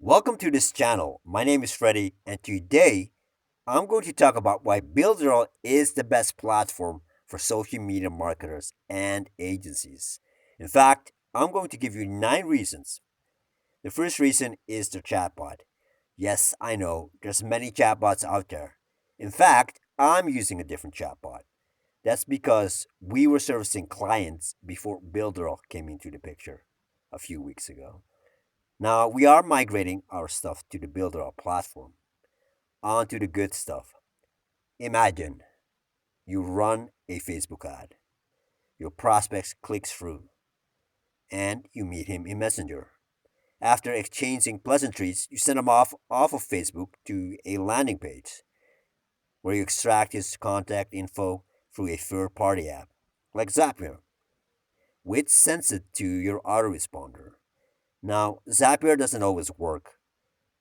Welcome to this channel. My name is Freddy, and today I'm going to talk about why Builderall is the best platform for social media marketers and agencies. In fact, I'm going to give you 9 reasons. The first reason is the chatbot. Yes, I know, there's many chatbots out there. In fact, I'm using a different chatbot. That's because we were servicing clients before Builderall came into the picture a few weeks ago. Now we are migrating our stuff to the Builderall platform. On to the good stuff. Imagine you run a Facebook ad. Your prospects clicks through and you meet him in Messenger. After exchanging pleasantries, you send him off of Facebook to a landing page where you extract his contact info through a third-party app like Zapier, which sends it to your autoresponder. Now, Zapier doesn't always work.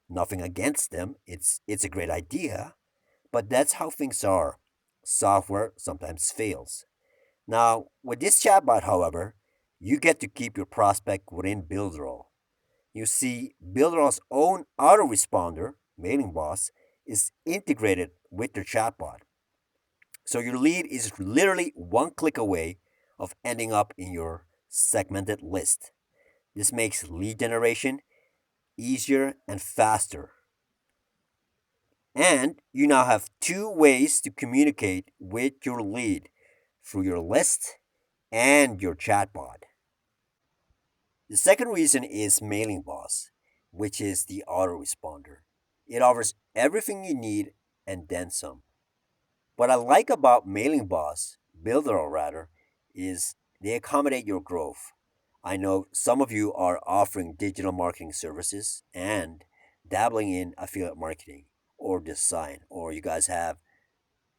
Nothing against them. It's a great idea, but that's how things are. Software sometimes fails. Now, with this chatbot, however, you get to keep your prospect within Builderall. You see, Builderall's own autoresponder, Mailing Boss, is integrated with your chatbot. So your lead is literally one click away of ending up in your segmented list. This makes lead generation easier and faster. And you now have two ways to communicate with your lead through your list and your chatbot. The second reason is Mailing Boss, which is the autoresponder. It offers everything you need and then some. What I like about Mailing Boss, Builderall rather, is they accommodate your growth. I know some of you are offering digital marketing services and dabbling in affiliate marketing or design, or you guys have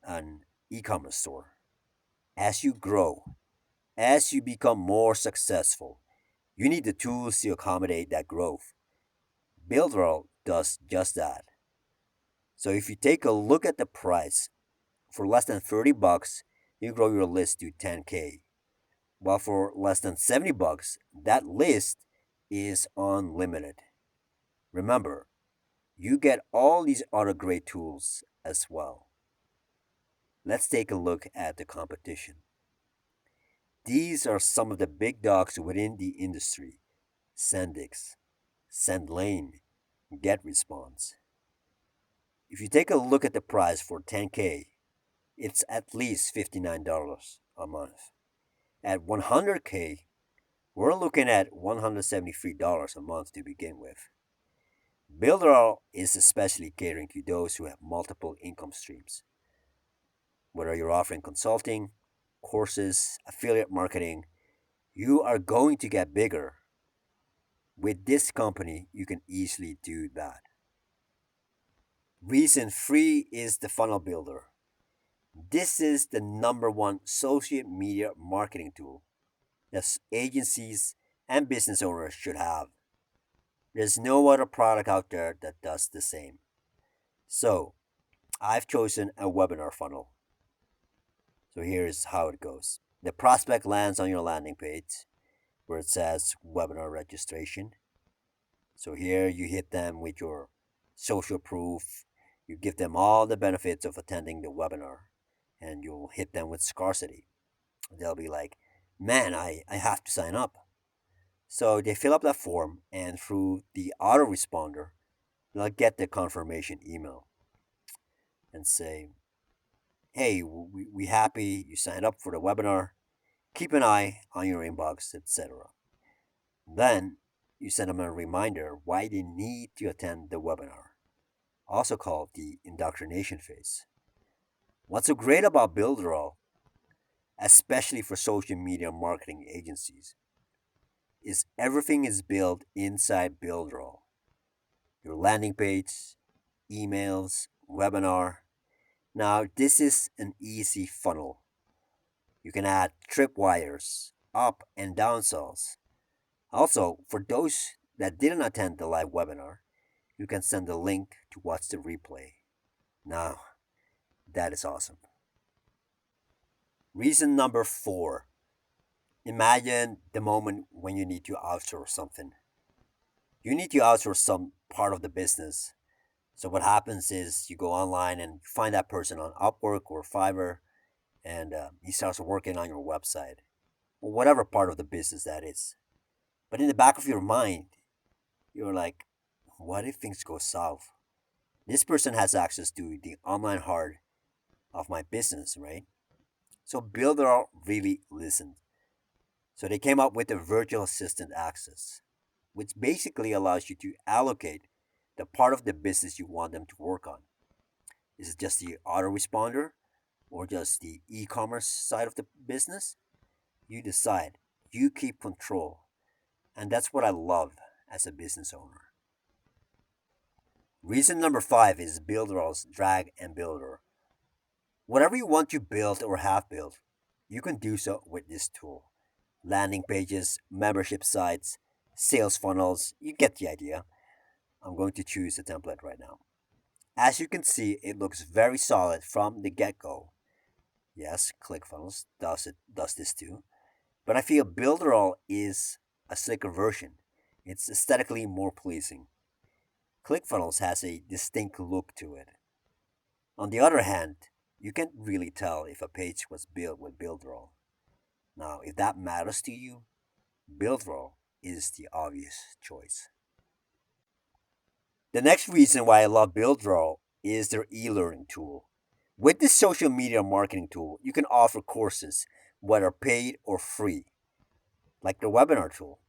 an e commerce store. As you grow, as you become more successful, you need the tools to accommodate that growth. Builderall does just that. So if you take a look at the price, for less than 30 bucks, you grow your list to 10K. While for less than 70 bucks, that list is unlimited. Remember, you get all these other great tools as well. Let's take a look at the competition. These are some of the big dogs within the industry: Sendix, SendLane, GetResponse. If you take a look at the price for 10K, it's at least $59 a month. At 100K, we're looking at $173 a month to begin with. Builderall is especially catering to those who have multiple income streams. Whether you're offering consulting, courses, affiliate marketing, you are going to get bigger. With this company, you can easily do that. Reason 3 is the funnel builder. This is the number one social media marketing tool that agencies and business owners should have. There's no other product out there that does the same. So, I've chosen a webinar funnel. So, here's how it goes: the prospect lands on your landing page where it says webinar registration. So, here you hit them with your social proof. You give them all the benefits of attending the webinar, and you'll hit them with scarcity. They'll be like, man, I have to sign up. So they fill up that form, and through the autoresponder, they'll get the confirmation email and say, hey, we happy you signed up for the webinar. Keep an eye on your inbox, etc. Then you send them a reminder why they need to attend the webinar, also called the indoctrination phase. What's so great about Builderall, especially for social media marketing agencies, is everything is built inside Builderall. Your landing page, emails, webinar. Now, this is an easy funnel. You can add tripwires, up and down sells. Also, for those that didn't attend the live webinar, you can send a link to watch the replay. Now, that is awesome. Reason number 4: imagine the moment when you need to outsource something. You need to outsource part of the business. So what happens is you go online and find that person on Upwork or Fiverr, and he starts working on your website or whatever part of the business that is. But in the back of your mind, you're like, what if things go south? This person has access to the online heart of my business, right? So Builderall really listened. So they came up with a virtual assistant access, which basically allows you to allocate the part of the business you want them to work on. Is it just the autoresponder or just the e-commerce side of the business? You decide. You keep control. And that's what I love as a business owner. Reason number five is Builderall's drag and builder. Whatever you want to build or have built, you can do so with this tool. Landing pages, membership sites, sales funnels, you get the idea. I'm going to choose a template right now. As you can see, it looks very solid from the get-go. Yes, ClickFunnels does this too. But I feel Builderall is a slicker version. It's aesthetically more pleasing. ClickFunnels has a distinct look to it. On the other hand, you can't really tell if a page was built with Builderall. Now, if that matters to you, Builderall is the obvious choice. The next reason why I love Builderall is their e-learning tool. With this social media marketing tool, you can offer courses, whether paid or free, like the webinar tool.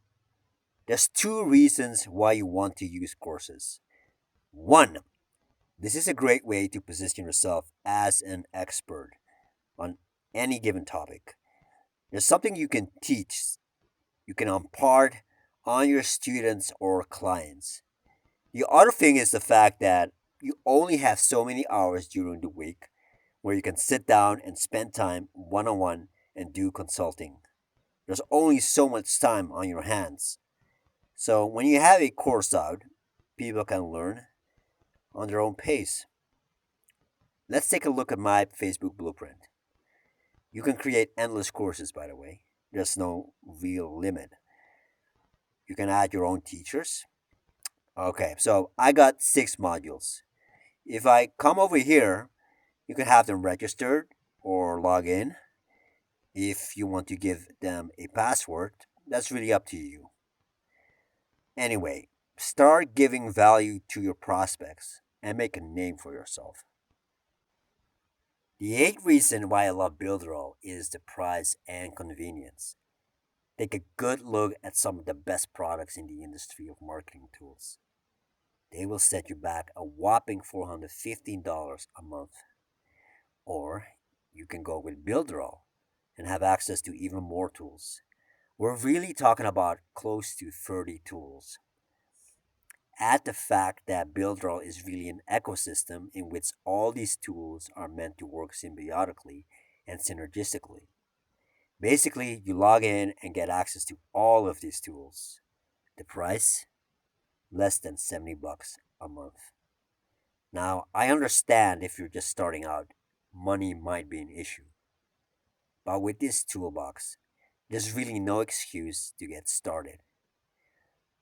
There's two reasons why you want to use courses. One, this is a great way to position yourself as an expert on any given topic. There's something you can teach, you can impart on your students or clients. The other thing is the fact that you only have so many hours during the week where you can sit down and spend time one on one and do consulting. There's only so much time on your hands. So when you have a course out, people can learn on their own pace. Let's take a look at my Facebook blueprint. You can create endless courses, by the way. There's no real limit. You can add your own teachers. Okay, so I got 6 modules. If I come over here, you can have them registered or log in. If you want to give them a password, that's really up to you. Anyway, start giving value to your prospects and make a name for yourself. The eighth reason why I love Builderall is the price and convenience. Take a good look at some of the best products in the industry of marketing tools. They will set you back a whopping $415 a month. Or you can go with Builderall and have access to even more tools. We're really talking about close to 30 tools. Add the fact that Builderall is really an ecosystem in which all these tools are meant to work symbiotically and synergistically. Basically, you log in and get access to all of these tools. The price? Less than 70 bucks a month. Now, I understand if you're just starting out, money might be an issue. But with this toolbox, there's really no excuse to get started.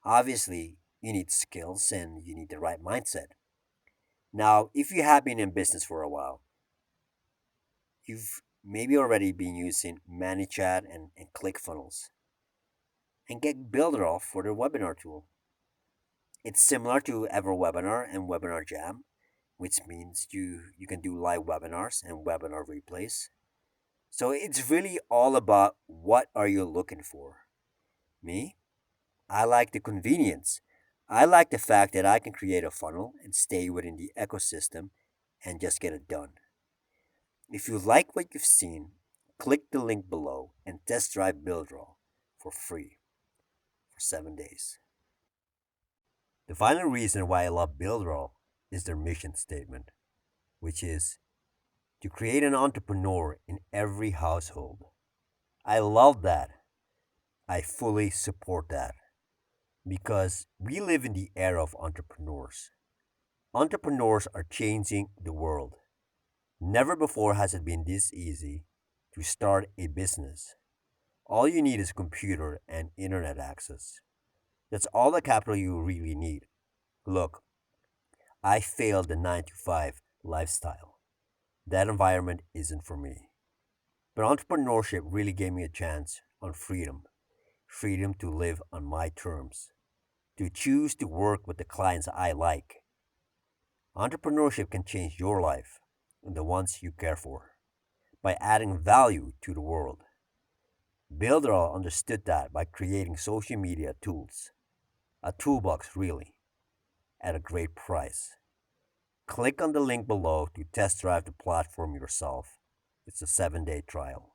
Obviously, you need skills and you need the right mindset. Now, if you have been in business for a while, you've maybe already been using ManyChat and ClickFunnels and get Builderall for their webinar tool. It's similar to EverWebinar and Webinar Jam, which means you can do live webinars and webinar replays. So it's really all about what are you looking for. Me? I like the convenience. I like the fact that I can create a funnel and stay within the ecosystem and just get it done. If you like what you've seen, click the link below and test drive Builderall for free for 7 days. The final reason why I love Builderall is their mission statement, which is to create an entrepreneur in every household. I love that. I fully support that because we live in the era of entrepreneurs. Entrepreneurs are changing the world. Never before has it been this easy to start a business. All you need is a computer and internet access. That's all the capital you really need. Look, I failed the 9 to 5 lifestyle. That environment isn't for me. But entrepreneurship really gave me a chance on freedom, freedom to live on my terms, to choose to work with the clients I like. Entrepreneurship can change your life and the ones you care for by adding value to the world. Builderall understood that by creating social media tools, a toolbox really, at a great price. Click on the link below to test drive the platform yourself. It's a 7-day trial.